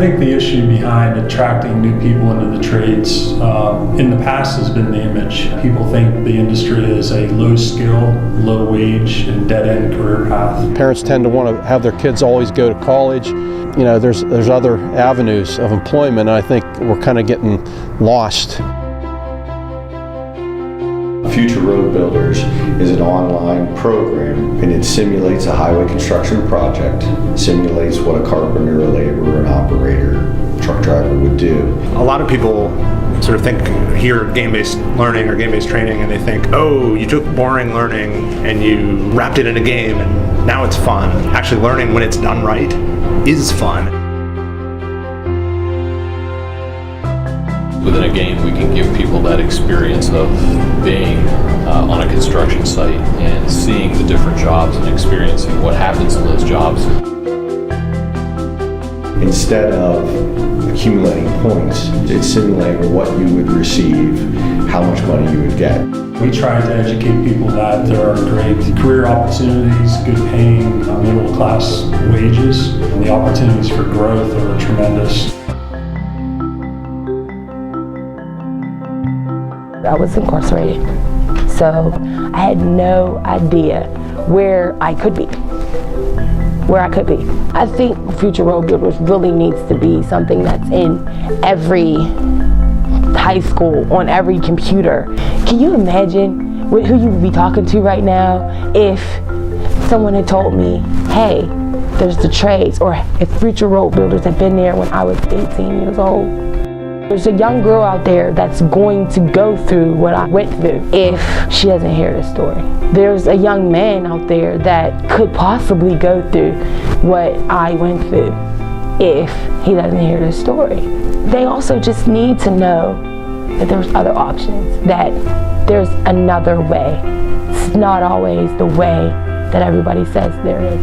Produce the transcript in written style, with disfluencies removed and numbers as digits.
think the issue behind attracting new people into the trades in the past has been the image. People think the industry is a low skill, low wage, and dead-end career path. Parents tend to want to have their kids always go to college. You know, there's other avenues of employment, and I think we're kind of getting lost. Future Road Builders is an online program, and it simulates a highway construction project, simulates what a carpenter, a laborer, an operator, truck driver would do. A lot of people sort of hear game-based learning or game-based training, and they think, oh, you took boring learning and you wrapped it in a game and now it's fun. Actually, learning when it's done right is fun. Within a game, we can give people that experience of being on a construction site and seeing the different jobs and experiencing what happens in those jobs. Instead of accumulating points, it's simulating what you would receive, how much money you would get. We try to educate people that there are great career opportunities, good paying, middle-class wages, and the opportunities for growth are tremendous. I was incarcerated, so I had no idea where I could be. I think Future Road Builders really needs to be something that's in every high school, on every computer. Can you imagine who you would be talking to right now if someone had told me, hey, there's the trades, or if Future Road Builders had been there when I was 18 years old? There's a young girl out there that's going to go through what I went through if she doesn't hear the story. There's a young man out there that could possibly go through what I went through if he doesn't hear the story. They also just need to know that there's other options, that there's another way. It's not always the way that everybody says there is.